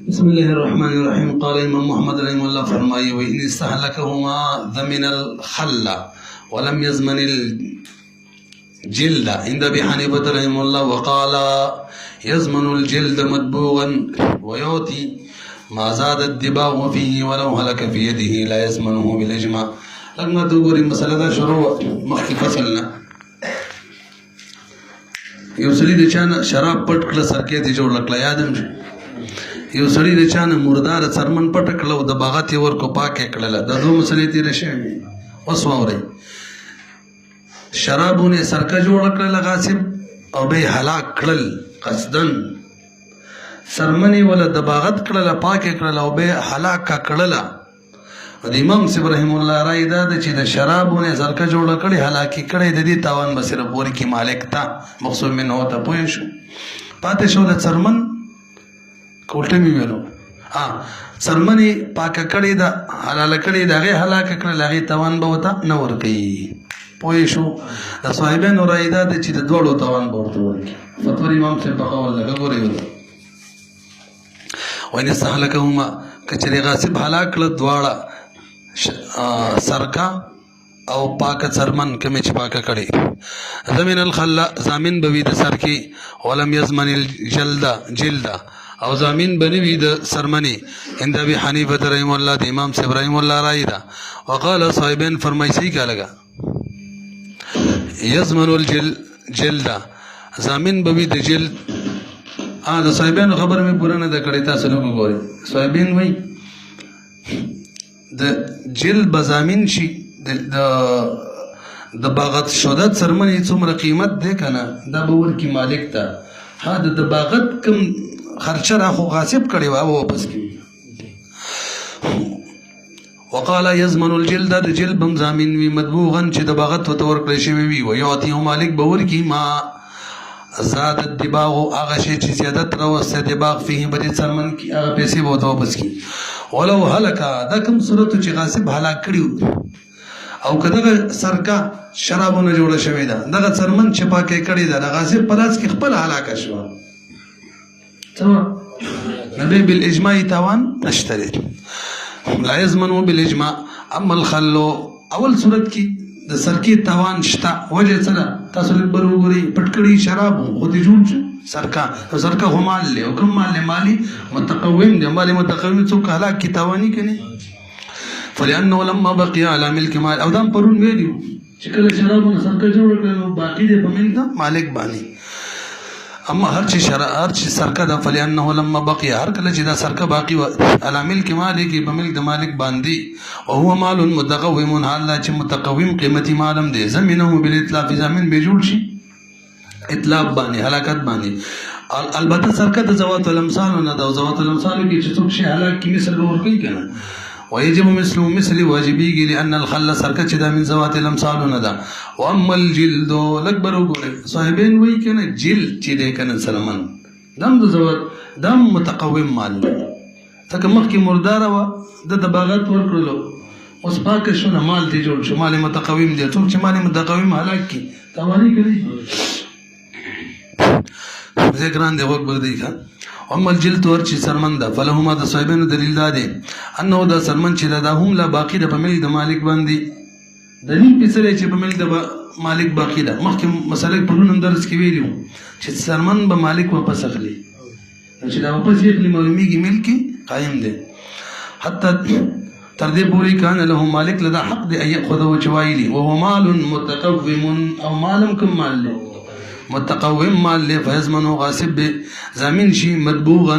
بسم الله الرحمن الرحيم. قال امام محمد رحمه الله فرمائے وإن استهلكهما ضمن الخل ولم يزمن الجلد عند ابي حنيفه رحمه الله وقال يزمن الجلد مدبوغا ويعطي ما زاد الدباغ فيه ولو هلك في يده لا يزمنه بالاجماع. لما تقول مسألة شروع مخي فصلنا يوصلي د چانه شراب پټ کړه سرکې دي جوړ لکړه یادم یو سړی د چانه مردار څرمن پټ کړه د باغات ورکو پاکه کړه د دوه مسلې تیر شي اوس ووري شرابونه سرکه جوړ کړه غاصب او به هلاک کړل قصدن سرمنی ولا د باغت کړه پاکه کړه او به هلاک کړه د امام صاحب رحم الله رای دا چې د شرابونه سرکه جوړ کړي هلاکی کړي د دې تاوان بسره پوری کی مالک تا مقصود من هوته پوه شو پاتې شو د څرمن کوټه می ویلو څرمنې پاکه کړي دا حلال کړي دا غي هلاک کړي لاغي توان به وته نه ور کوي پوه شو د صاحبانو رای دا چې د دوړو توان به ورته ورکي فتوا امام صاحب په قول لګ غوري وین استهلكهما کچري غاصب هلاک کړه دواړه سرکا او پاک څرمن کمه چې پاکه کړي زمين الخل زامن بوي د سرکی ولم يزمن الجلد او زامن بنوي د سرمني عند ابي حنيفه رحم الله د امام صاحب رحم الله راي دا وقال صاحبين فرمایسي کا لگا يزمن الجلد زامن بوي د جلد د صاحبين خبر مې پوره نه د کړي تاسو نو ګورئ صاحبين وای د جل بزامین شي د باغت شودت سرمنې څومره قیمت ده کنه دا به ورکی مالک ته د باغت کم خرچه را خو غاصب کړي او واپس کړي وقال يزمن الجلد د جلب زامین وی مدبوغا چې د باغت وتور کړی شي وی او یعطي مالک به ورکی ما زاد الدباغ هغه شی چې زیادت راوسته دباغ فيه بده سرمن کی هغه پیسې به واپس کی ولو هلك دا کوم صورت چې غاصب هلاک کړیو او کله سرکا شرابونه جوړه شوې ده دغه سرمن چې پاکه کړی ده غاصب پلاس کې خپل هلاک شو تمام نبي بالاجماع توان نشتري لا يزمنوا بالاجماع اما الخل اول صورت کې د سرکی توان شتا وجه سره تاسو لبر وګوري پټکړی شراب خو دې جوړ سرکا هم مال له حکم مال مالی متقوم دي مال متقوم څوک هلاک کی توانی کني فلانه لما بقي على ملك مال او دام پرون ویلو چې کله شرابونه سرکا جوړ کړو باقی دې په ملک مالک باندې اما هر چی سرکا دا فلانه لما بقي هر کله چې دا سرکا باقی على ملك مالک په ملک د مالک باندې او هو مال متقوم حال چې متقوم قیمتي مالم دی زمينه بالاتلاف زمين به جوړ شي اطلاق باندې هلاکت باندې البته سرکه د زوات الامثال نه د زوات الامثال کې چې څوک شي هلاک کی مثل ور کوي کنه ويجب مثل واجبي لان الخل سرکه چې د من زوات الامثال نه ده واما الجلد الاكبر وګوره صاحبین وای کنه جلد چې ده کنه سلمان دم د زوات دم متقوم مال تک مخکې مردار و د باغات ور کړلو اوس پاک شو نه مال دی جوړ شو مال متقوم دی څوک چې مال متقوم هلاک کی توانی کوي ذکران دی وقت بردی کا اما الجلد ورچی سرمن ده فلهما د صاحبینو دلیل ده انه د سرمن چې ده هم لا باقی ده په ملک د مالک باندې دلیل پیسره چې په ملک د مالک باقی ده مخکې مسله په نوم درس کې ویلو چې سرمن به مالک واپس اخلي چې دا واپس یې خپل ملکی ملکی قائم ده حتی تر دې پورې کان له مالک لدا حق دی اي خذو چوایلی وهو مال متقوم او مالم کوم مال له متقوم مال له فیزمنو غاصب به زمين شي مدبوغا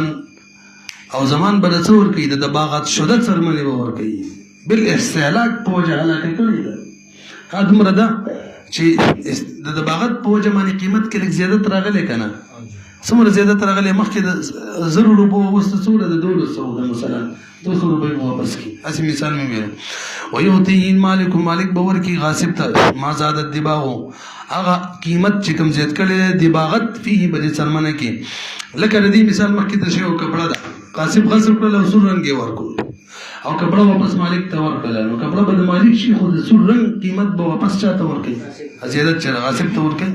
او زمان بل څور کوي د باغات شدت سرمنه ور کوي بالاستهلاك پوجا هلاک کوي دا دمر ده چې د باغات پوجا باندې قیمت کې لږ زیادت راغلی کنه څومره زیادت راغلی مخکې د 0 روپو وسته څومره د 200 مثلا 200 روپے واپس کی اسی مثال میں میرے ويعطيه مالک باور کی غاصب تا ما زاد الدباغ اغه قیمت چې کوم زیات کړي دباغت فيه بده سرمنه کې لکه ردی مثال مخکې ته شی او کپڑا دا غاصب کړل او سور رنگ ورکو او کپڑا واپس مالک ته ورکړل نو کپڑا بده مالک شي خو د سور رنگ قیمت به واپس چاته ورکړي زیادت چې غاصب ته ورکړي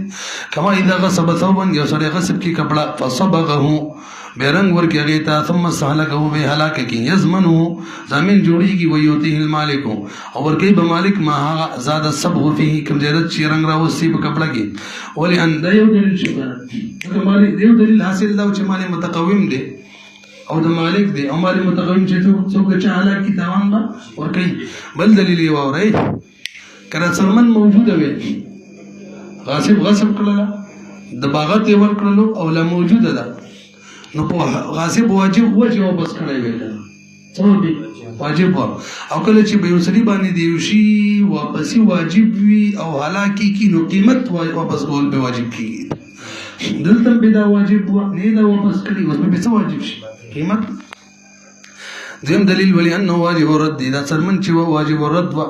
کما اذا غصب ثوبا یو سړی غصب کی کپڑا فصبغه بیرنګ ورکړي هغې ته ثم استهلکه بیا هلاکه کړي یضمنه ضامن جوړېږي ویؤتیه المالک او ورکوي به مالک ما هغه زاد الصبغ فيه کوم زیادت چې رنګ راوستي په کپړه کې ولې ان دا یو دلیل شو کنه مالک یو دلیل حاصل دا چې مالک متقوم دی او د مالک دی او مالک متقوم چې څوک چې هلاک کی تاوان به ورکوي بل دلیل یې واورئ کله څرمن موجوده وي غاصب کړله د باغت یې ورکړلو او لا موجوده ده نو په غاصب واجب و چې واپس کړی وي څه واجب و او کله چې به یو سړي باندې د یو شي واپسي واجب وي او هلاکي کي نو قیمت واپس کول به واجب کېږي دلته به دا واجب و نه دا واپس کړي اوس به څه واجب شي قیمت دویم دلیل ولي انه واجب الرد دا څرمن چې واجب الرد و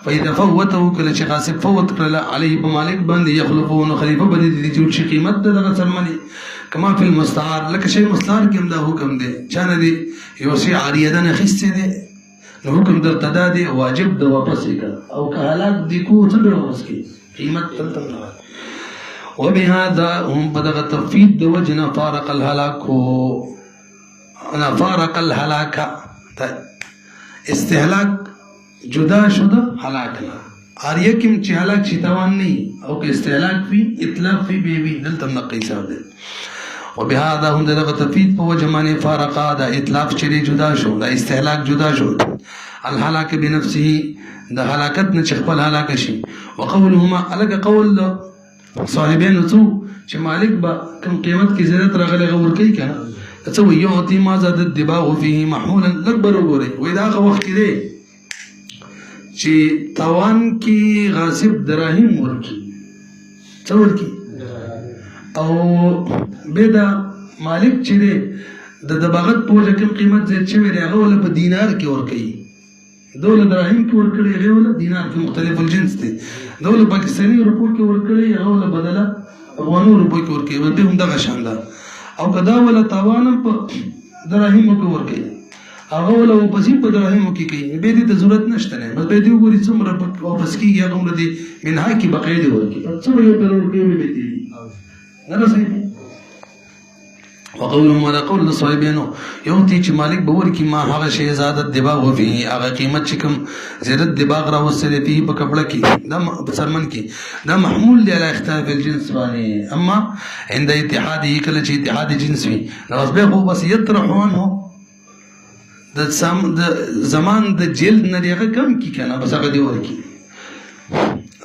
فإذا فوته کله چې غاصب فوت کړل عليه بمالک باندې يخلفون خلیفه باندې دي چې شي قیمت دغه څرمني کما فی المستعار لکه شی مستعار کې دا حکم دی چانه دی یو شی عاریه نه خسته دی نو حکم درته دا دی واجب د واپس کړه او که حالات دی کو څه به واپس کی قیمت تلته وبهذا هم بدغه تفید د وجنا فارق الهلاك انا فارق الهلاك استهلاك جدا شد هلاك نه عاریه کې چې هلاك شي توان نه او که استهلاك وي اطلاق وي به وي دلته نقي حساب دی وبهذا هم دغه تفید په وجمانه فارقه دا اطلاق چې جدا شو دا استهلاك جدا شو الهلاك بنفسه د هلاکت نه چې خپل هلاک شي وقولهما الګ قول صاحبین څو چې مالک با کم قیمت کې زیات راغلی غور کوي کنه څه وي يعطي ما زاد الدباغ فيه محمولا اکبر وګوري وې دا وخت کې دی چې توان کې غاصب دراهم ورکی څه ورکی او بدا مالک چې دی د دباغت په وجه کوم قیمت زیات شوی دی هغه ول په دینار کې ورکی دوله دراهم کې ورکړي هغه ول دینار کې مختلف الجنس دي دوله پاکستاني روپو کې ورکړي هغه ول بدله افغانو روپو کې ورکړي ورته هم دغه شان ده او کدا ول تاوان په دراهم کې ورکړي هغه ول واپس په دراهم کې کوي به دې ته ضرورت نشته نه بس به دې وګوري څومره واپس کیږي هغه ول دي منها کې بقایده ورکړي څو یو پر ورکړي به دي نه صحیح وقولهم ولا قول الصاحبين يعطي چې مالک به ورکی ما هغه شی زادت دباغ فيه هغه قیمت چې کوم زیادت دباغ را وسره فيه په کپړه کې دا سرمن کې دا محمول دی علی اختلاف الجنس باندې اما عند اتحاده کله چې اتحاد جنس وي نو به هو بس يطرح عنه د زمان د جلد نه دیغه کم کی کنه بس هغه دی ورکی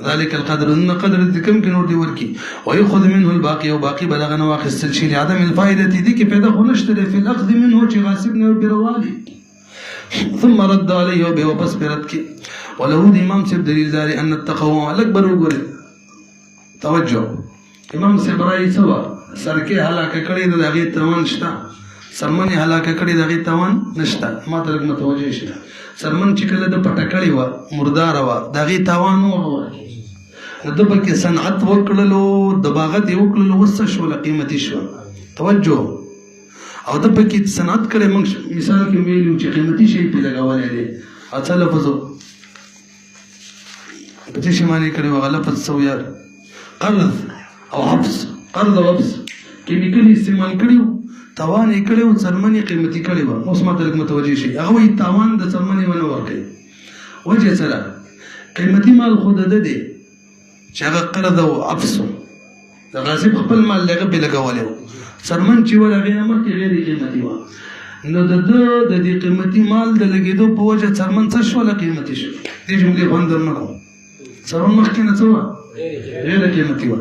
ذلك القدر ان قدر كم كنور دي وركي ويأخذ منه الباقي وباقي بلغ نواقص الشيء لعدم الفائده دي كيف پیدا خنشتره في الاخذ منه چې غاصبنا وبروالي ثم رد عليه وبوبس برد کی وله امام سب دلیل داري ان التقوى الاكبر وګره توجه امام سب راي سوا سرکه هلاکه کړي د هغه توان شته سرمنه هلاکه کړي د هغه توان نشته ما ترګ متوجه شي سرمن چې کله د پټکړی و مردار و دغه توان و د بلکې صنعت وکړلو د باغت وکړلو وسه شو قیمتي شو توجه او د بلکې صنعت کړي موږ مثال کې ویلو چې قیمتي شی په لګولې دي اصل لفظو په دې شمالي کړي وغلط څو یار قرض او حبس قرض او حبس کیمیکل استعمال کړیو توان یې کړو څرمنې قیمتي کړي و اوس ما ته متوجه شي هغه وي توان د څرمنې ونه ورکړي وجه سره قیمتي مال خود ده دي چې هغه قرض او عفس د غاصب خپل مال لګه به لګولې څرمن چې ولغې امر کې غیر قیمتي و نو د دې قیمتي مال د لګېدو په وجه څرمن څه شو لا قیمتي شو دې جملې باندې نه کوم څرمن مخکې نه څه غیر قیمتي و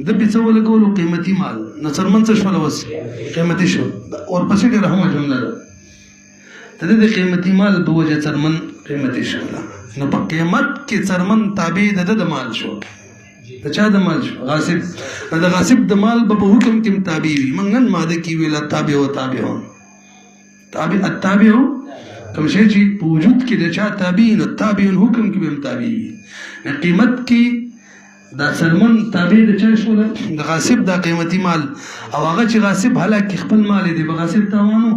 د پیسو لګولو قیمتي مال نو څرمن څه شو لوس قیمتي شو او پسې ډېر هم جمله ده د قیمتي مال په وجه څرمن قیمتي شو نو په قیمت کې څرمن تابع د مال شو د چا د مال شو غاصب د غاصب د مال په حکم کې تابع وي منګن ماده کې ویل تابع او تابع التابع کوم شی چې په وجود کې د چا تابع نو تابع حکم کې به تابع وي قیمت کې دا سلمان تابع د چا شو د غاصب د قیمتي مال او هغه چې غاصب هلاک خپل مال دی په غاصب تاوانو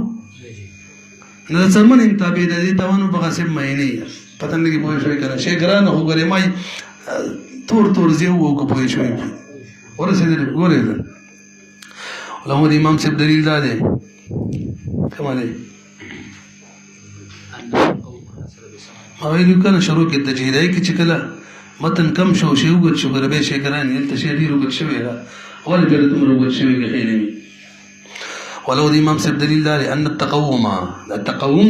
نو د سلمان هم تابع د دې تاوانو په غاصب مې نه پته نه کې پوه شوی کنه شي ګران هو ګره مای تور زیو کو پوه شوی ورسېدل ګورې له د امام صاحب دلیل دا دی کومه دی ویلو کنه شروع کې تجهیدای کې چې کله متن کم شو شی وګت شو غربې شي ګران دلته شی ډیر وګت شوی دا ول بل تمره وګت شوی کې خیرمي ولو د امام صاحب دلیل دا ان التقوم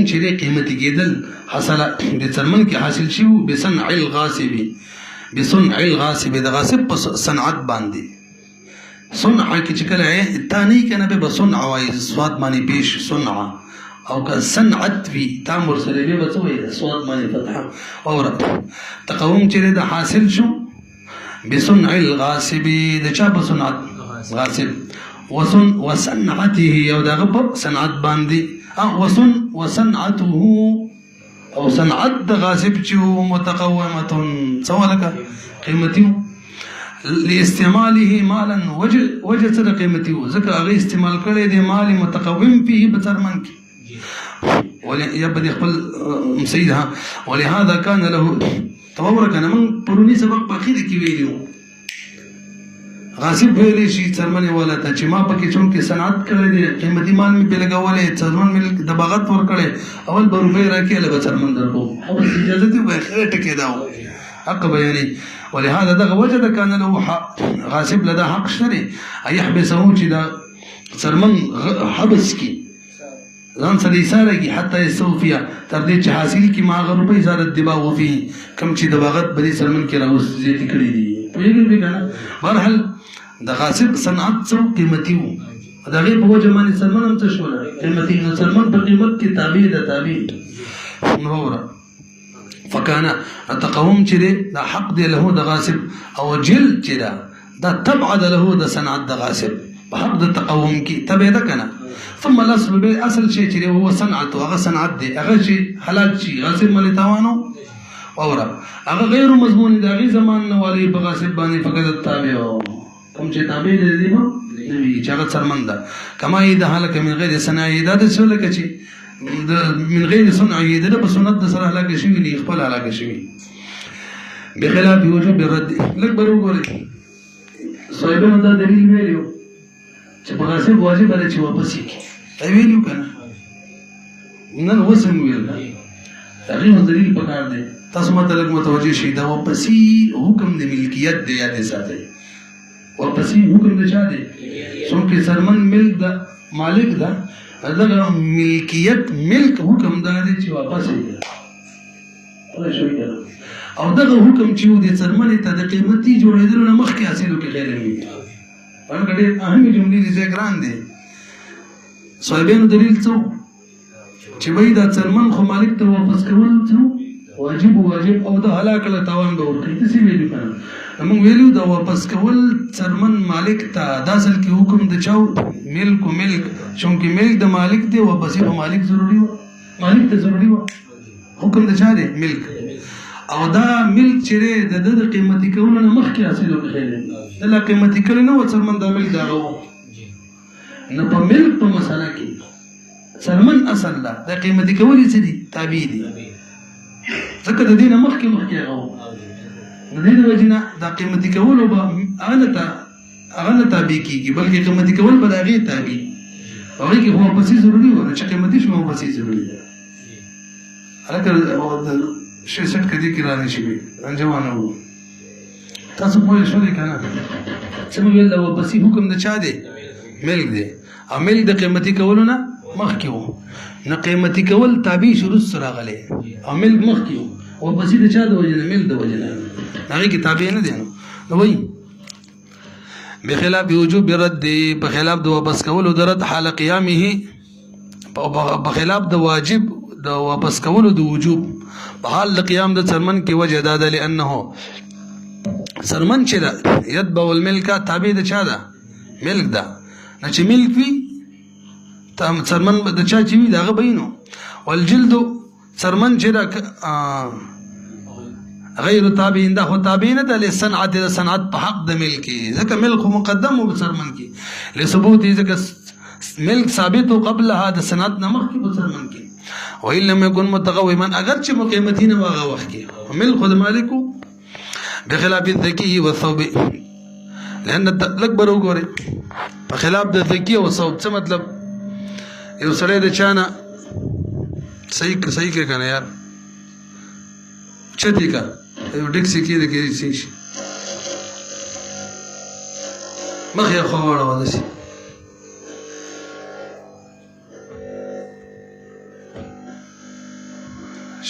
چې قیمتي کېدل حاصل د څرمن کې حاصل شي بصنع الغاصب د غاصب په صنعت باندې صنع کې چې کله تانی کنه به صنع وای صوت باندې پیش صنع او که صنعت وی تامر سره به بچوي صوت باندې فتحه اور تقوم چې د حاصل شو بصنع الغاصب د چا په صنعت غاصب وصنعته او دغه په صنعت باندې وصنعته او صنعت د غاصب چې متقومه سوالک قیمتي لاستعماله مالا وجه سره قیمتي ځکه هغه استعمال کړي د مال متقوم فيه بترمن کې يبدي خپل مسيدها ولهذا كان له تبارك انا من پرونی سبق په اخر کې ویلو غاصب ویلې شي څرمنه ولا ته چې ما پکې چون کې صنعت کړې دي قیمتي مال می په لګولې څرمن مل د بغت ور کړې اول به روپې راکې له څرمن درکو او اجازه ته به خیر ټکې داو حق بیانې ولهذا دغه وجد كان له غاصب لدا حق شري ايحبسه چې دا څرمن حبس کی ځان سره ایثار کی حتی صوفیا تر دې چې حاصل کی ما غرو په ازاله دباغ وفي کم چې د بغت بلی څرمن کې راوس زیات کړی دي پیږي کنه برحال د غاصب صنعت څو قیمتي وو دغه په وجه باندې څرمن هم څه شو قیمتي څرمن په قیمت کې تابع ده تابع نور فكان التقوم چې دا حق دی له د غاصب او جل چې دا تبعد له د صنعت د غاصب په حق د تقوم کې تبع ده کنه ثم الاصل به اصل شيء چې هو صنعت او هغه صنعت دی هغه شي حلال شي غاصب مل تاوانو اورا هغه غیر مضمون دی هغه زمان نه والی په غاصب باندې فقط تابع کوم چې تابع دي نو نبی چې هغه څرمن ده کما اذا هلك من غیر صنعه دا د څه لکه چې من غیر صنعه دا په سنت د سره هلاک شي نه خپل هلاک شي بخلاف وجوب الرد لک برو ګوري صاحبانو دا دلیل ویلو چې په غاصب واجب دی چې واپس کړي ویلو کنه نن وسم ویل هغه دلیل پکار دی تاسو مطلب متوجه شئ دا واپسی حکم د ملکیت دی یاد ساتئ واپسی حکم د چا دی څوک سرمن ملک د مالک دا دغه ملکیت ملک حکم دا دی چې واپس کړي او دغه حکم چې د سرمن ته د قیمتي جوړېدل نه مخکې حاصلو کې خیر نه په ډېر اهمي جملې دي ذکران دي صاحبانو دلیل څو چې وای دا څرمن خو مالک ته واپس کول څو واجب او د هلاک له تاوان به ورکړي څه ویلو کنه موږ ویلو دا واپس کول څرمن مالک ته دا اصل کې حکم د چاو ملک چونکه ملک د مالک دی واپس په مالک ضروري و مالک ته ضروري و حکم د چا دی ملک او دا ملک چې د قیمتي کولو نه مخکې حاصلو کې خیر د قیمتي کولو نه و څرمن د ملک دا نو په ملک په مسله کې څرمن اصل لا د قیمتي کولو څه دي تابع دي ځکه د دې نه مخکې هغه د دې وجنه د قیمتي کولو به هغه نه تابع کیږي بلکې قیمتي کول به هغه تابع هغه کې هو پسې ضروري و چې قیمتي شو پسې ضروري ده هغه شي سټ کدي کې رانه شي انجوانه وو تاسو په شو دي کنه چې موږ ویل دا پسې حکم د چا دی ملک دی او ملک د قیمتي کولو نه مخکې وو نه قیمتي کول تابع شروع سره غلې او ملک مخکې وو او پسې د چا د وجنه ملک د وجنه هغه کې تابع نه دي نو وایي بخلاف وجوب رد بخلاف د واپس کولو د رد حال قیامه بخلاف د واجب د واپس کولو د وجوب په حال د قیام د څرمن کې وجه دا ده لانه څرمن چې يتبع الملک تابع د چا ده ملک ده نه چې ملک وي تم څرمن د چا چې وي دغه بینو والجلد څرمن چې غیر تابع ده خو تابع نه ده لصنعت د صنعت په حق د ملک ځکه ملک مقدم او څرمن کې لثبوت ځکه ملک ثابت قبل هذا صنعت نه مخکې په څرمن کې وإن لم يكن متقوما اگر چې مقیمتین واغه وخت کې ملک خود مالکو بخلاف الذكي والثوب لان الاكبر وګوره په خلاف د ذکی او صوب. څه مطلب؟ یو سړی د چانه صحیح کې کنه یار چتی کا یو ډیکسي کې د کې شي مخ یې خو وړه ودسی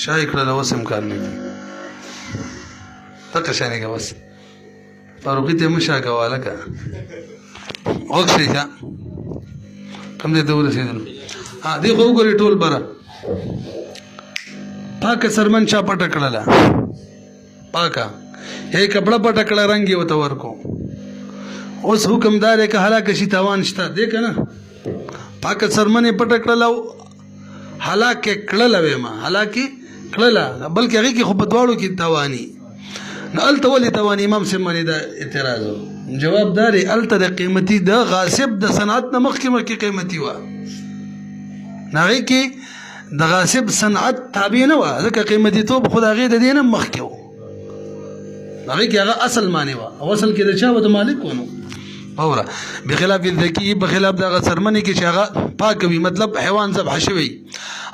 شای کړه اوس امکان نه دی تک شانه کا بس فاروقی ته مشا کواله کا اوکسي کا کم دې ته ورسېدل. ها دی خو ګوري ټول بره پاکه سرمن چا پټه کړله پاکه هي کپڑا پټه کړه رنگ یې وته ورکو. اوس حکمدار کې هلاک شي تاوان شته دې کنه پاکه سرمن پټه کړله هلاک کړله وېما هلاک کړله بلکې هغه کې خو په دواړو کې تاوانی نو الته ولې تاوانی امام سیمانی دا اعتراض جواب داري الته د قیمتي د غاصب د صنعت نه مخکې قیمتي و نغې کې د غاصب صنعت تابع نه و ځکه قیمتي توب خدای د دینه مخکې و نغې کې هغه اصل معنی و او اصل کې د چا و د مالک ونه اوره بخلاف الذکی بخلاف د سرمنی کې چې هغه پاک وي مطلب حیوان ذبح شوی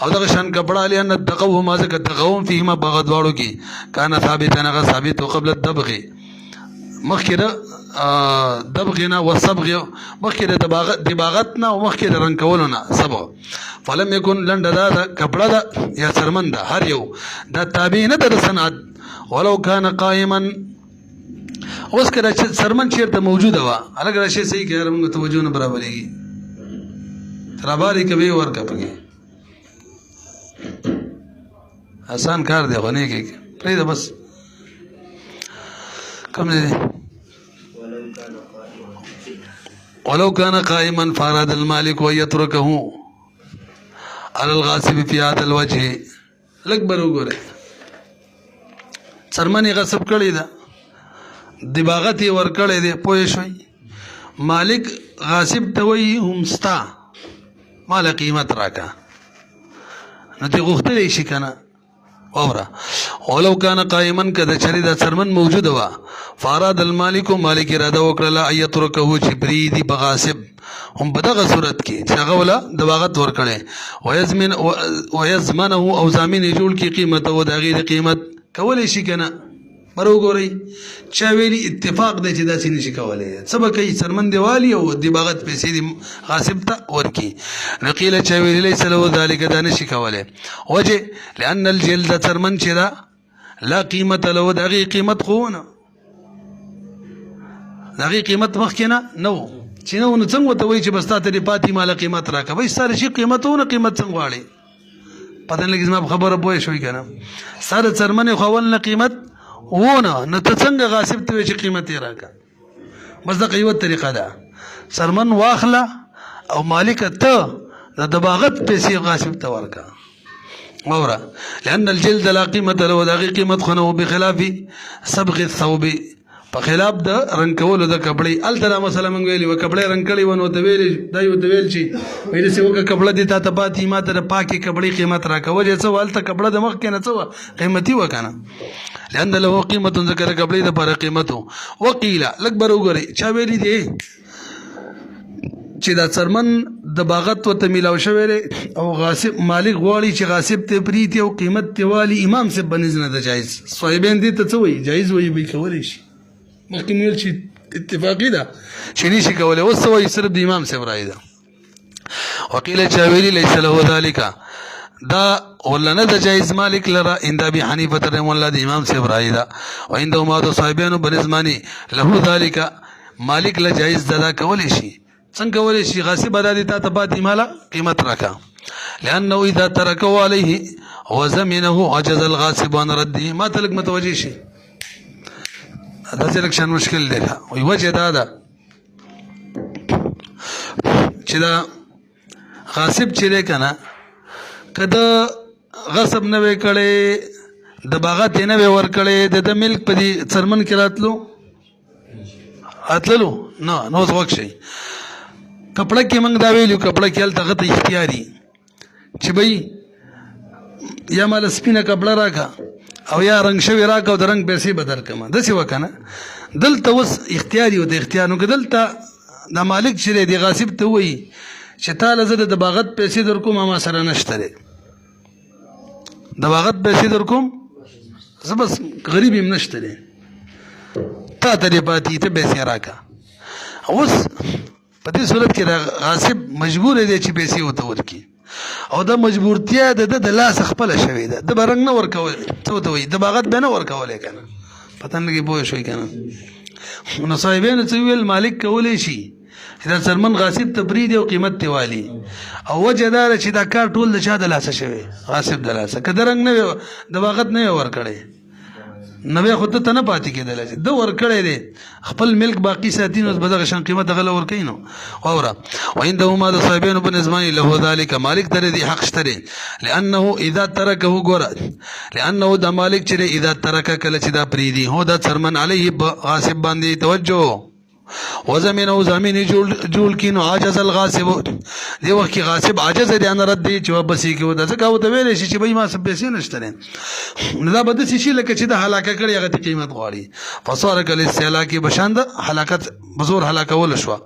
او دغه شان کپڑا لئن التقوه ما ذکر تقوم فيهما بغدواړو کې کان ثابت نه ثابت قبل الدبغ مخکې دبغنا والصبغ مخکې د دباغتنا او مخکې د رنگ کولونه صبغ فلم يكن لند دا کپڑا دا یا سرمن دا هر یو دا تابع نه د صنعت ولو كان قائما. اوس کله چې سرمن چیرته موجوده و الګ راشي صحیح کې موږ توجه نه برابرېږي تراباري کوي ورکه پکې آسان کار دی غنی کې پرې دا بس کوم دی ولو كان قائما فاراد المالك ويتركه على الغاصب في هذا الوجه لکبر وګوره سرمن غصب کړی دا دباغت ور کړی دی پوه شوي مالک غاصب ته وایي همستا مال قیمت راکا نو تی غوښتلی شي که نه اوره ولو کان قائما که د چرې د سرمن موجوده وه فاراد المالک مالک اراده وکړله ان یترکه چې پرېږدي په غاصب هم په دغه صورت کې چې هغه وله دباغت ورکړی ویضمنه او ضامن یې جوړ کړي قیمته و د هغې د قیمت کولی شي که نه بر وګورئ چا ویلي اتفاق دی چې داسې نشي کولی څه به کوي سرمن دی والي او دباغت پیسې دي غاصب ته ورکړي نو قیله چا ویلي لیس له ذلک دا نشي کولی وجه لأن الجلد سرمن چې ده لا قیمت له د هغې قیمت خو نه د هغې قیمت مخکې نه و چې نه و نو څنګه ورته وایي چې بس تا ته دې پاتې ماله قیمت راکړه وایي ستا د شي قیمت و نه قیمت څنګه غواړې پته نه لګي زما په خبره پوه شوي که نه ستا د څرمنې خو اول نه قیمت وونه نو ته څنګه غاصب ته وایي چې قیمت یې راکړه بس دغه یوه طریقه ده سرمن واخله او مالکه ته د دباغت پیسې غاصب ته ورکړه اوره لأن الجلد لا قیمت له د هغې قیمت خو نه و بخلاف صبغ الثوب په خلاف د رنګ کولو د کپړې هلته دا مسله موږ ویلې وه کپړې رنګ کړې وه نو ورته ویلې دا یې ورته ویل چې وایي داسې وکړه کپړه دې تا ته پاتې ما ته د پاکې کپړې قیمت راکړه وجه څه وه هلته کپړه د مخکې نه څه وه قیمتي وه که نه لأن له قیمت ذکر کپړې دپاره قیمت و وقیله لږ بر وګورئ چا ویلي دی چې دا څرمن د باغت ورته میلاو شوی دی او غاصب مالک غواړي چې غاصب ته پرېږدي او قیمت ته والي امام صاحب بنیز نه ده جایز صاحبین دې ته څه وایي جایز وایي به یې کولی شي مخکې مې ویل چې اتفاقي ده چې نشي کولی اوس څه وایي صرف د امام صاحب رایې ده وقیله چا ویلي لیس له ذلک دا ولا نه د جایز مالک لره عند ابي حنیفه رحمه الله د امام صاحب رایې ده او عندهما د صاحبانو بنظمانی له ذلک مالک له جایز ده کولی شي څنګه کولی شي غاصب ادا دي تا ته پاتې ماله قیمت راکړه لانه اذا تركه عليه وزمنه عجز الغاصب عن رده ما ته لږ متوجه شي دا چې لږ شان مشکل دی وایي وجه دا ده چې دا غاصب چې دی که نه که د غصب نه وی کړی د باغت یې نه وی ورکړی د ده ملک په دې څرمن کې راتللو نه نو اوس وخت شي کپړه کې موږ دا ویلو کپړه کې هلته هغه ته اختیاري چې بھائی یا ماله سپینه کپړه راکړه او یا رنگ شوی راکړه او د رنګ پیسې به درکړم داسې وکړه نه دلته اوس اختیاري و د اختیار نو که دلته دا مالک چې دی غاصب ته وایي چې تاله زه د باغت پیسې در کوم ما سره نشته دی د باغت پیسې در کوم زه بس غریب یم نشته دی تا ته دې پاتې ته پیسې راکړه. اوس په دې صورت کې دا غاصب مجبور دی چې پیسې ورته ورکړي او دا مجبورتیا د لاسه خپله شوې ده د به رنګ نه ورکول څه ورته وایي د باغت به نه ورکولی که نه پته نه لګي پوه شوي که نه. نو صاحبینو څه ویل مالک کولی شي چې دا څرمن غاصب ته پرېږدي او قیمت ترې والي او وجه دا ده چې دا کار ټول د چا د لاسه شوی غاصب د لاسه که د رنګ نه وي د باغت نه وي ورکړی نو بیا خو ته نه پاتې کېدلی چې ده ورکړی دی خپل ملک باقي ساتي نو به دغه شان قیمت هغه له ورکوي نو واوره وعنده ما د صاحبینو په نظماني له ذلک مالک ته دی حق شته دی لانه اذا ترکه ګوره لانه دا مالک چې دی اذا ترکه کله چې دا پرېږدي هو دا څرمن علیه غاصب باندې توجه وزمینه زمینی جوړ کینو عاجز الغاصب دی وخت کې غاصب عاجز دی ان رد دی چې واپس یې کوي دا ځکه او ته ویلی شي چې بهی ما څه پیسې نشته دی نو دا به داسې شي لکه چې د هلاکه کړي هغه ته قیمت غواړي فصار کالاستهلاکي بشان د هلاکت په زور هلاکول شوه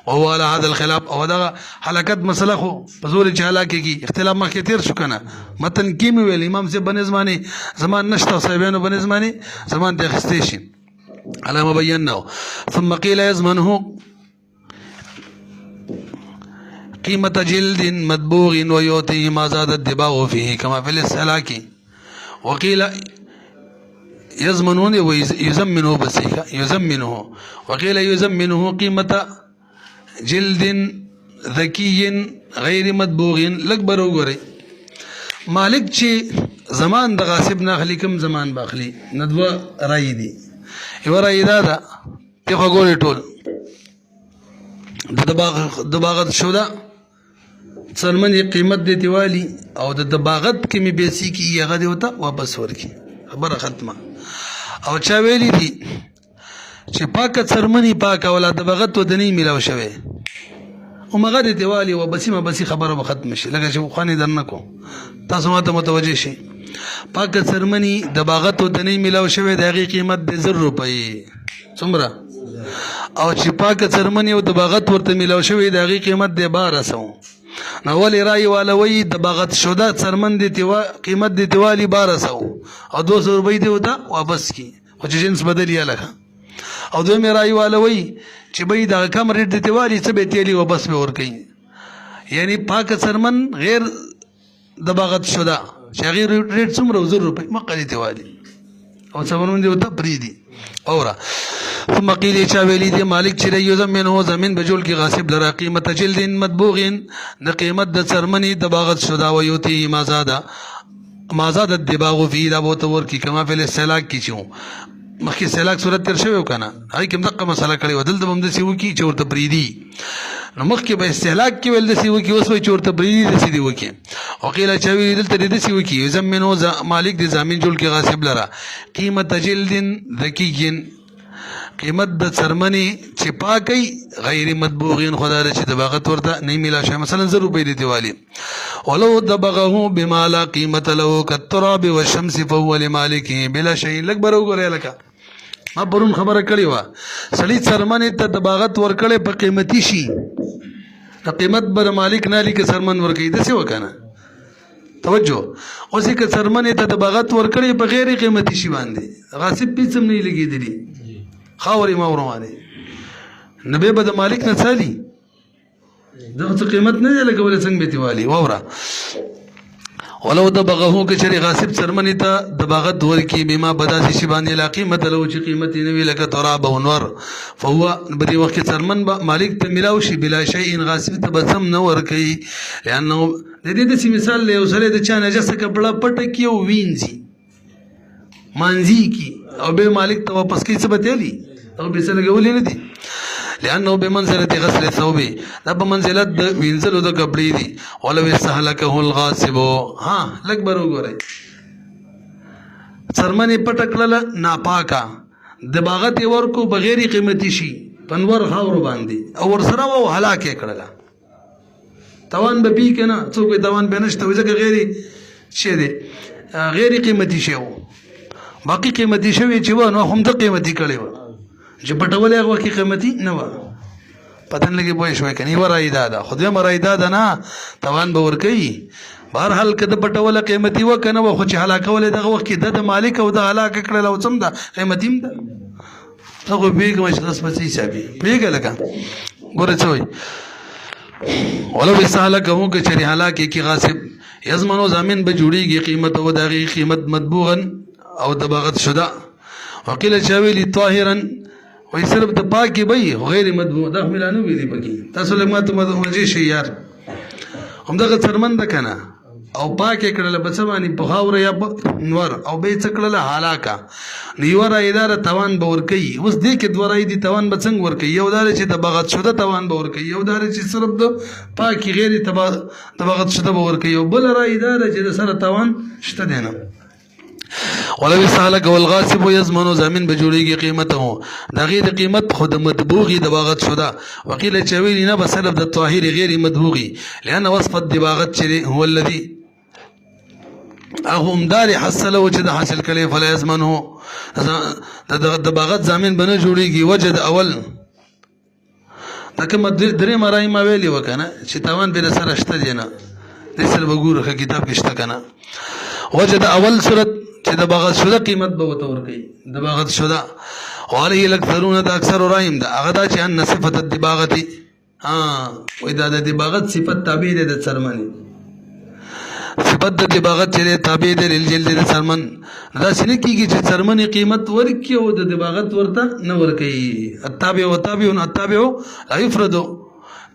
وهو على هذا الخلاف او دغه هلاکت مسله خو په زور چې هلاکېږي اختلاف مخکې تېر شو که نه متن کې مې ویل امام صاحب بنظماني زمان نشته صاحبانو بنظماني زمان ته اخیستی شي على ما بيناه ثم قيل يزمنه قيمة جلد مدبوغ ويعطيه ما زاد الدباغ فيه كما في الاستهلاك وقيل يزمنون ويزمنه بسيكا يزمنه وقيل يزمنه قيمة جلد ذكي غير مدبوغ لكبر وغري مالك چه زمان د غاصب ناخلی کم زمان باخلی ندوه رای دی یو رای دا ده ته خو ګورې ټول د باغت شو ده څرمن یې قیمت دی تیوالی او د باغت کې مې پیسې کېږي هغه دی ورته واپس ورکړي خبره ختمه او چا ویلي دي چې پاکه څرمن یې پاکه ولا د باغت ودنۍ میلاو شوی همغه دی تیوالی وبسي خبره به ختمه شي لکه چې پخواني در نه کو تاسو ماته متوجه شئ پاکه څرمني د باغت ودنۍ میلاو شوی د هغې قیمت دی 1000 روپۍ څومره او چې پاکه څرمني او د باغت ورته میلاو شوی د هغې قیمت دی 1200 نو ولې رای والا وایي د باغت شده څرمن دی قیمت دی تیوالي 1200 او 200 روپۍ دی ورته واپس کړي خو چې جنس بدل یې لکه او دویمې رای والا وایي چې بهی دغه کم ریټ دی تیوالي څه به تیلي واپس به ورکوي یعنی پاکه څرمن غیر د باغت شده چې هغې ریټ څومره 1000 روپۍ مقلې تیوالي او څرمن دی ورته پرېږدي اوره ثم قیل چا ویلی دی مالک چې دی یزمنه زمین به جوړ کې غاصب لره قیمت جلد مدبوغ د قیمت د څرمنې د باغت شده و یوتی ما زاد الدباغ فيه دا به ورته ورکړي کما فی الاستهلاک کې چې مخکې استهلاک صورت تېر شوی و که نه هغې کې هم دقه مسله کړې وه دلته به هم داسې وکړي چې ورته پرېږدي نو مخکې به استهلاک کې ویل داسې وکړي اوس وایي چې ورته پرېږدي داسې دې وکړي وقیله چا ویلي دلته دې داسې وکړي یزمنو مالک دې ضامن جوړ کړي غاصب لره قیمت جلد ذکي قیمت د څرمنې چې پاکي غیر مدبوغین خدا ده چې د باغت ورته نه میلا شوی مثلا 1000 روپۍ دی تیوالي ولو دبغه بما لا قیمت له كالتراب والشمس فهو لمالکه بلا شيء لک برو ګورې لکه ما پرون خبره کړې وه سړي څرمنې ته د باغت ورکړی په قیمتي شي د قیمت به مالک نالي که څرمن ورکوي داسې وه که نه توجه اوس یې که څرمنې ته د باغت ورکړی په غیر قیمتي شي باندې غاصب پیڅ هم نه یې لګېدلي خاورې ما وروانې نو بیا به د مالک نه څالي دغه څه قیمت نه دی لګولی څنګه به تیوالي واوره ولو دبغه که چېرې غاصب څرمنې ته د باغت ورکړي بما په داسې شي باندې لا قیمت له چې قیمت یې نه وي لکه تراب او نور فهو په دې وخت کې څرمن به مالک ته میلاو شي بلا شیء غاصب ته به څه هم نه ورکوي لانه د دې داسې مثال دی یو سړی د چا نجسه کپړه پټه کړي او وینځي مانځي کړي او بیا مالک ته واپس کوي څه به تیلي هغه پیسې لګولې نه دي لانه بمنزله غسل الثوب دا په منزلت د وینځلو د کپړې دي ولو استهلكه الغاصب ها لږ به وګورئ څرمنې پټه کړله ناپاکه د باغت یې ورکو بغیر قیمتي شي په نور خاورو باندې او ورسره و هلاک یې کړله توان به پی که نه څوک یې توان به نشته وي ځکه غیر شی دی غیر قیمتي شی و باقي قیمتي شوی چې و نو هم د قیمتي کړی و چې پټولې هغه وخت قیمتي نه وه پتن لګي پوه شوي کني ورای دا خو دې مرای دا نه توان به ورکي بهر حال کده پټوله قیمتي وکنه خو چې هلاکول دغه وخت کې د مالک او د هلاک کړل او څم دا قیمتیم ده هغه بیګم چې تاسو په حسابي بیګ لکه ګوره څه وي ولو استهلكه که چری هلاکه کی غاصب یزمنو زمین به جوړیږي قیمت او دغه قیمت مطبوغا او دباغت شدا وقيل چاویلی طاهرا وای صرف د پاکي به غیر مطبوغ دا ملانو ویلی پکې تاسو لږه ته مزه شي یار هم دغه ترمند کنه او پاکه کړل بس باندې په خاور یا نور او به څکړل هلاکا نیوره اداره توان به ور کوي اوس دې کې دوه دي توان به څنګه ور کوي یو دار چې تبغت شده توان به ور کوي یو دار چې صرف د پاکي غیر تبغت شده به ور کوي او بل را اداره چې سره توان شته دینه ولو سالک والغاصب يضمن زمين بجوړيږي قیمته دغه د قیمت خود مدبوغي دباغت شده وقيل چويل نه بسبب د طاهر غیر مدبوغي لان وصف الدباغت هو الذي اهم دار حصل وجد حاصل کړي فلا يضمنه د باغت زمين بنه جوړيږي وجد اول دغه درې مرای ما ویلی وکنه چې توان به سره شته دینه د سر وګوره کتاب کې شته کنه وجد اول صورت چې د باغت شده قیمت به وتور کوي د باغت شده وعليه الاكثرون د اکثر رایم ده هغه دا چې ان صفت الدباغتی وې دا د دباغت صفت تابع ده د سرمنی صفت د دباغت چې تابع ده للجلد د سرمن دا سینه کیږي چې سرمنی قیمت ورکی او د دباغت ورته نه ورکی التابع وتابع التابع لا يفرد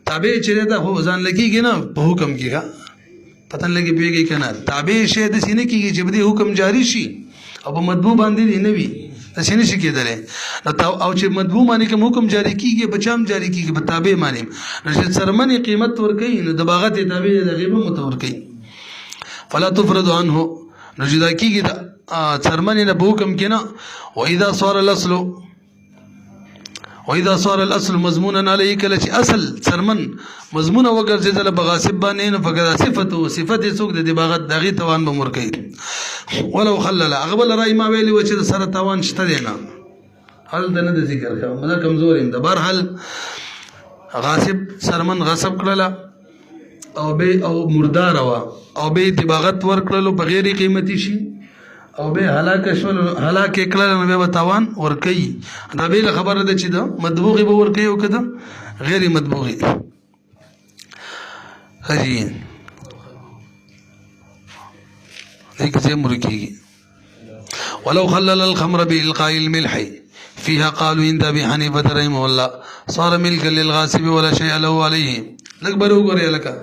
تابع چې دا خو ځان لګیږي نه په حکم کېږي پتن لګي پیږي کنه تابع شه د سینې کېږي چې بده حکم جاری شي او په مطبوع باندې نه وي د سینې شي کېدل او چې مطبوع باندې کوم حکم جاری کیږي بچام جاری کیږي په تابع باندې نو چې سرمنی قیمت ور کوي نو د باغت تابع د غیبه متور کوي فلا تفرض عنه نو جدا کیږي د سرمنی نه حکم کینه واذا صار الاصل مضمونا عليه کله چې اصل سرمن مضمون وګرځیدل بغاصب باندې نو فقط صفت سوق د دباغت دغه توان به مر کوي ولو خلل اغبل راي ما ویلی و چې سره توان شته دی نه حل د نه ذکر کوم دا کمزور اند بهر حل غاصب سرمن غصب کړل او مردار او به دباغت ور کړل په غیر قیمتي شي او به هلاک کړل نو به توان ور کوي دا به خبره ده چې دا مدبوغي به ور کوي او کده غیر مدبوغي خجين هيك زي مركي ولو خلل الخمر بإلقاء الملح فيها قالوا إن أبي حنيفة رحمه الله صار ملكا للغاصب ولا شيء له عليه لك برو غري لك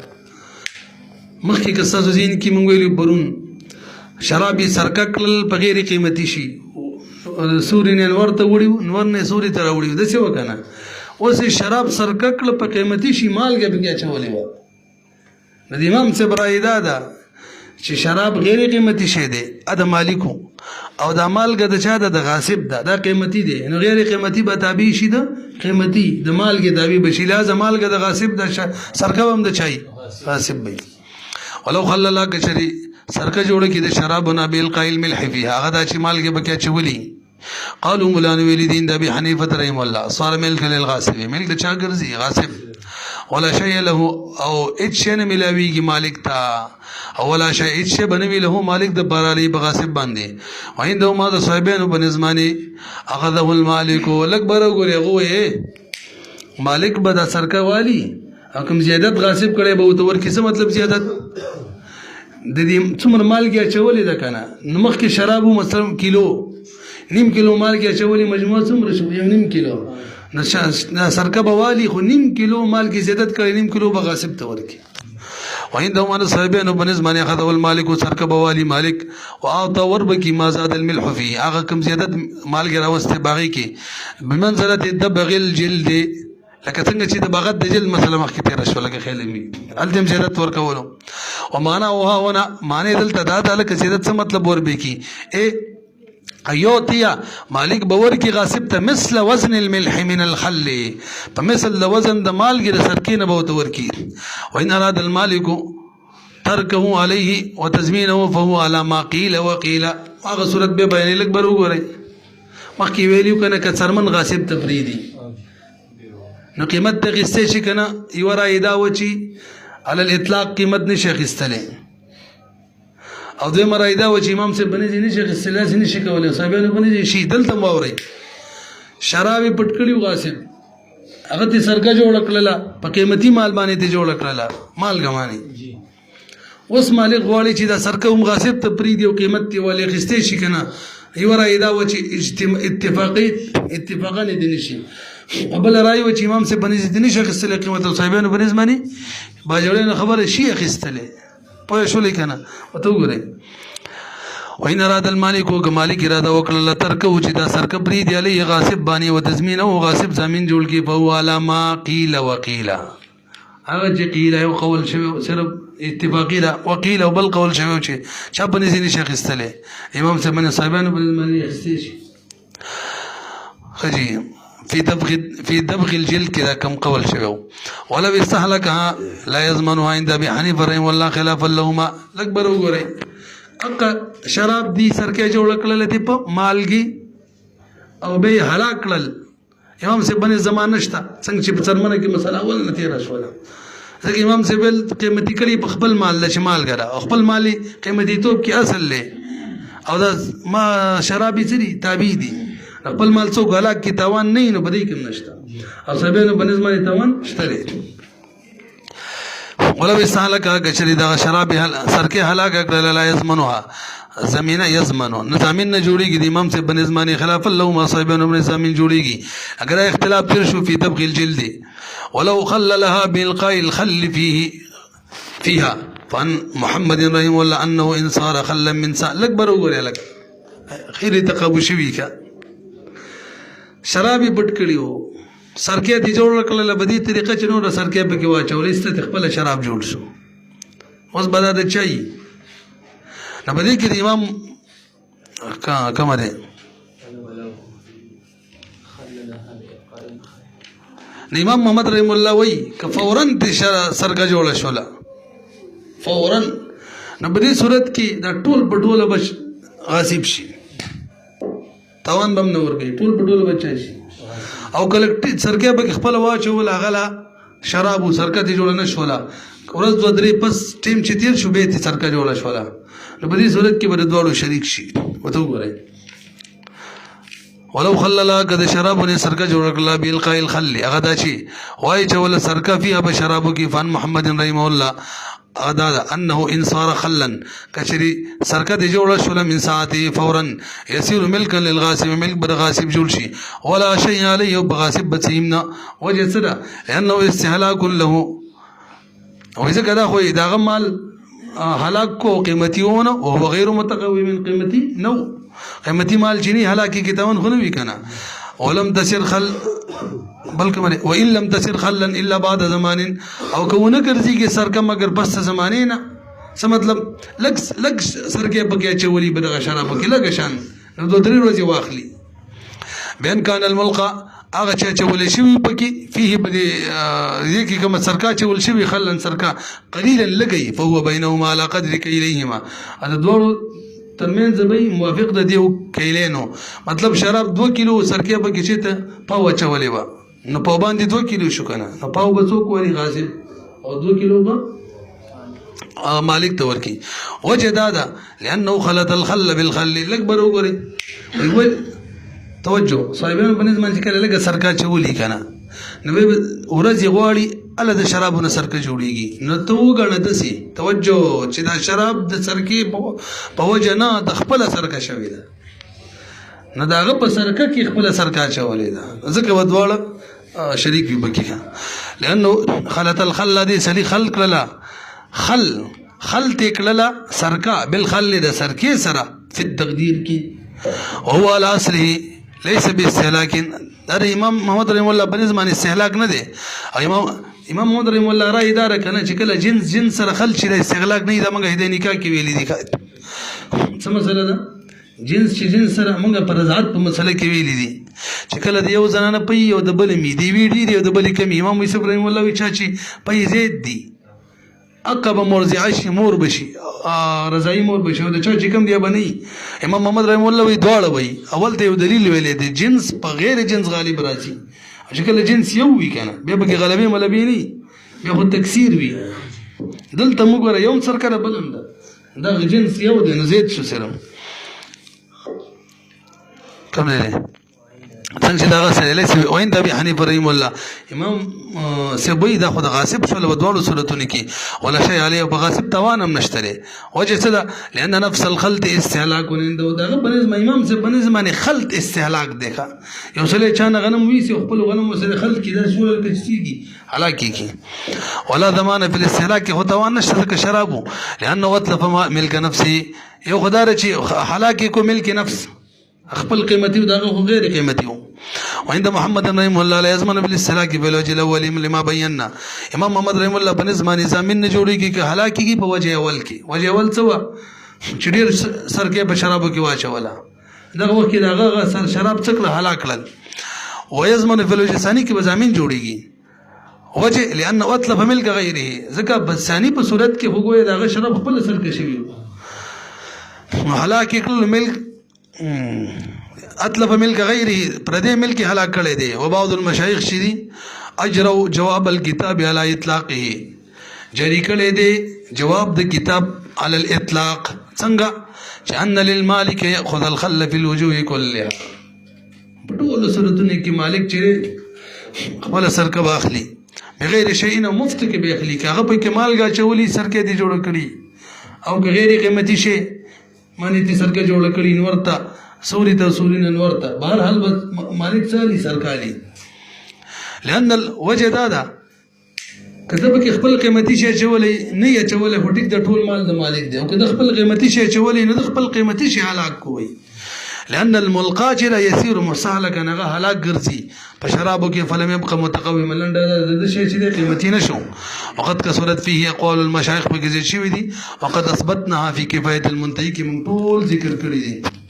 مخکې کساسو زین کی مونږ ویلو برون شرابي سرککل په غیر قیمتي شي سوري نه ورته وړي نور نه سوري تر وړي د څه وکنه اوس شراب سرککل په قیمتي شي مالګه بیا چولې و د امام صبرایدا دا چې شراب غیر قیمتي شي دی د مالکو او د مالګه د چا د غاصب دا قیمتي دی نو غیر قیمتي به تابع شي د قیمتي د مالګه تابع بشي لازم مالګه د غاصب د سرکوم د چای غاصب وي ولو خلل کشری سرکه جوړه کې د شرابنا بالقائل ملح فيها هغه د چې مالګه بکیا چولي قالوا مولانا ولدين ابي حنيفه رحم الله صار ملك للغاصب ملك د چا ګرځي غاصب ولا شيء له او اچن ملاويږي مالک تا او ولا شيء اچ بنوي له مالک د برالي بغاصب باندې وینده ما د صاحبانو بنظماني اخذه المالك الاكبر غوې مالک به د سرکه والی حکم زیادت غاصب کړي به تو ور کیسه مطلب زیادت د دې څومره مالګه چولې ده کنه نو مخکې شرابو مثلا کیلو نیم کیلو مالګه چولې مجموعه څومره شو یو نیم کیلو نو سرکه بوالی خو نیم کیلو مالګه زیادت کړي نیم کیلو بغاصب ته ورکی وعندهم انا صاحبين بنظم ان اخذ المالك سرکه بوالی مالک واعطى وربکی ما زاد الملح فيه هغه کم زیادت مالګه راوسته باغی کې بمنزله الدبغ الجلد لکه څنګه چې د باغت د جلد مثلا مخکې تیر شو لکه خیلې التم زیادت ورکولو ومانا وها ونه معنی دلته دا د لکه زیادت څه مطلب وربي کی ايوتيا مالک باور کی غاصب ته مثل وزن الملح من الخل فمثل وزن د مالګ د سرکینه به ور کی وان اراد المالک تركه عليه وتزمينه فهو على ما قيل وقيل هغه صورت به بیان لک بر وګورئ مخکې ویلیو کنه ک سرمن غاصب تفریدي نو قیمت ته اخیستی شي که نه. یوه رایې دا وه چې علی الاطلاق قیمت نشي اخیستلی، او دویمه رایې دا وه چې امام صاحب بنیځې نشي اخیستلی، داسې نشي کولی، صاحبانو بنیځې شي. دلته مو واورئ شراب یې پټ کړي و غاصب، هغه ته سرکه جوړه کړله، په قیمتي مال باندې ته جوړه کړله، مالګه باندې. اوس مالک غواړي چې دا سرکه هم غاصب ته پرېږدي او قیمت یې ولې اخیستی شي که نه. یوه رایې دا وه چې اتفاقا یې دې نه شي، او بله رایې وه چې امام صاحب بنیځې دې نه شي اخیستلی قیمت، او صاحبانو بنیځ باندې باجوړیانو خبره شي اخیستلی. پوه شولې که نه؟ ورته وګورئ. وإن أراد المالك وكمالك إرادة وكل تركه چې دا سرکه پرېږدي علیه غاصب باندې وتضمینه غاصب ضامن جوړ کړي، فهو على ما قیل وقیل، هغه چې قیل یو قول شوی صرف اتفاقي ده، وقیل او بل قول شوی چې چا بنیځې نشي اخیستلی، امام صاحب باندې صاحبانو باندې اخیستی شي. ښه جي في دبغ الجلد كذا كم قول شبه ولو استهلكها لا يضمنها عند أبي حنيفة رحمه الله خلافا لهما. لکبر وګورئ اقا شراب دی سرکه جوړ کړل دي په مالګي او به هلاک کړل، امام صاحب باندې زمانه نشته، څنګه چې په څرمنه کې مسله اول نه تیر شوله، ځکه امام صاحب قیمتي کړي په خپل مال د شمال غره او خپل مالی قیمتي توپ کې اصل له، او دا ما شرابي سری تابع دي، خپل مال څوک هلاک کی تاوان نه نو بدی کوم نشته، او صاحبانو باندې زمانه تاوان شته. ولو استهلكها کچری دا شراب سرکه هلاک کړل لا یزمنها زمینه یزمنو نظامین نه جوړیږي د امام صاحب باندې زمانه خلاف الله ما صاحبانو باندې زمین جوړیږي اگر اختلاف تر شو فی طبق الجلد ولو خللها بالقاء الخل فيها فان محمد رحمه الله انه ان صار خلا من سا لکبر وګورې لک خیر تقابو شوی کا شرابي پټ کړیو سرکه دي جوړ کړل بدی طریقه چې نور سرکه په کې واچول است خپل شراب جوړ شو. اوس بدا د چای نه بدی کې امام کوم ده امام محمد رحم الله وی ک فورا سرکه جوړ شولا فورا نه بدی صورت کې دا ټول پټول بش غاصب شي تاوان بم نور کوي ټول پټول بچای شي او کلکټ سرکه به خپل واچول غلا شراب سرکه دي جوړ نه شولا ورځ دوه درې پس ټیم چې تیر شو به سرکه جوړ شولا نو په دې صورت کې به دوړو شریک شي. وته وګورئ ولو خللا کده شرابونه سرکه جوړ کړل بالقاء الخل هغه دا شي وای چې ول سرکه فيها بشرابو کې فن محمد رحمه الله ادا انه ان صار خلا کچری سرکه دی جوړ شول من ساعته فورا يصير ملكا للغاصب ملك بالغاصب جوړ شي ولا شيء عليه بغاصب بسيمنا وجه صدا لانه استهلاك له وإذا كذا خو دا مال هلاك کو قیمتي ونه او غیر متقوي من قیمتي نو قیمتي مال جني هلاكي کتاون خو نه وی کنه ولم تسر خل بلکہ وان لم تسر خلا الا بعد زمان او کونه ګرځي کې سرکه مگر پس زمانه نه څه مطلب لګ سرکه پکې چولی بدغه شراب کې لګ شان نو درې ورځې واخلي بین کان الملقا هغه چې ولې شوی پکې فيه بدې کې کوم سرکه چې ول شوی خلن سرکه قليلا لګي فهو بينهما على قدر كيليهما هذا دوړو ترمنځ به موافق د دیو کیلینو مطلب شراب 2 کیلو سرکه پکې چې ته پاو چولې و نو په باندې 2 کیلو شو کنه نو پاو به څوک وری غاصب او 2 کیلو به مالک تور کی وجه دادا لانه خلط الخل بالخل لکبر وګوري ویل توجه صاحبانو باندې ځمن چې کله لګه سرکه چولې کنه نو ورځ غواړي الله د شرابونو سرکه جوړیږي نو ته وګڼه دسي توجه چې دا شراب د سرکه په وجه نه د خپل سرکه شوی ده نه داغه په سرکه کې خپل سرکه چولې ده ځکه ودواړه شریک وي بکی لانه خلط الخل دي سلی خلق للا خل تکللا سرکه بالخل د سرکه سره په تقدیر کې هو الاصله ليس باستهلاك در امام محمد رحم الله بن زمان استهلاك نه دي امام محمد رحم الله را اداره کنه چې کله جنس سره خل شي استهلاك نه دا موږ هدي نکاح کې ویلي دي څه مسله ده جنس چې جنس سره موږ پر ذات په مسله کې ویلي دي چې کله د یو زنانه پي او د بل می دی ویډي دی او د بل کم امام یوسف رحم الله وی چې پي زید دي عقب مرضعه شي مور بشي رضای مور بشي د چا چې کوم دی بنئ امام محمد رحم الله وی دواړه وی اول ته یو دلیل ویلې دی جنس په غیر جنس غالب راځي چې کله جنس یو وي کنه بیا به غلبې ملبې نه بیا خو تکثیر وي دلته موږ ګوره یو سرکره بلم ده دغه جنس یو دی نو زیات شو سره کوم دی څنګه چې دغه سره لیس وین د ابي حنیفه رحم الله امام سبوی دا خود غاصب شو له دوړو صورتونو کې ولا شی علی او غاصب توانم نشته وجه څه ده لأن نفس الخلط استهلاك عنده دغه بنظم امام سے بنظم باندې خلط استهلاك دیکھا یو سره چانه غنم وی سي خپل غنم سره خلط کیدا شو له کچتیږي حالکه کی ولا ضمان فی الاستهلاك هو توان نشته ک شرابو لأنه وتلف ملک نفسي یو خدای چې حالکه کو ملک نفس خپل قیمتي او دغه غیر قیمتي وعند محمد رحمه الله لا يزمن بالاستهلاك بالوجه الاول لما بينا امام محمد رحمه الله په نظم نظامین نه جوړیږي که هلاکی کی په وجه اول کې وجه اول څه چې ډیر سر کې په شرابو کې واچولا دغه وخت دغه سر شراب څکله هلاک کړل ويزمن في الوجه ثاني کې بزامین جوړیږي وجه لأن اطلب ملک غیره ځکه بثانی په صورت کې هوګوي دغه شراب خپل سر کې شوی هلاکی کړل ملک اطلب ملک غیره پردې ملک هلاک کړي دي او بعض المشایخ شدي اجروا جواب الكتاب على اطلاقه جری کړي دي جواب د کتاب على الاطلاق څنګه چې ان للمالک ياخذ الخل في الوجوه كلها ټول صورتونه کې مالک چې خپل سر کا واخلي بغیر شيء نه مفت کې به اخلي هغه په کمال غا چولي سر کې دي جوړ کړي او غیر قیمتي شي مانی تی سر کې جوړ کړي نورتا سوري ته سوري نورتا بهر حال مالک سالي سرکالي لأن الوجه دادا کتب کې خپل قیمتي شي چولې نه یې چولې هټیک د ټول مال د مالک دی او کله خپل قیمتي شي چولې نه د خپل قیمتي شي هلاک کوي لأن الملقاجر يسير مسالكا نغه هلاك ګرځي په شرابو کې فلم يبقى متقوما لنډه د شي چې قیمتي نشو وقد كثرت فيه اقوال المشايخ په کې شوی دي وقد اثبتناها في كفايه المنتهي کې من ټول ذکر کړی دي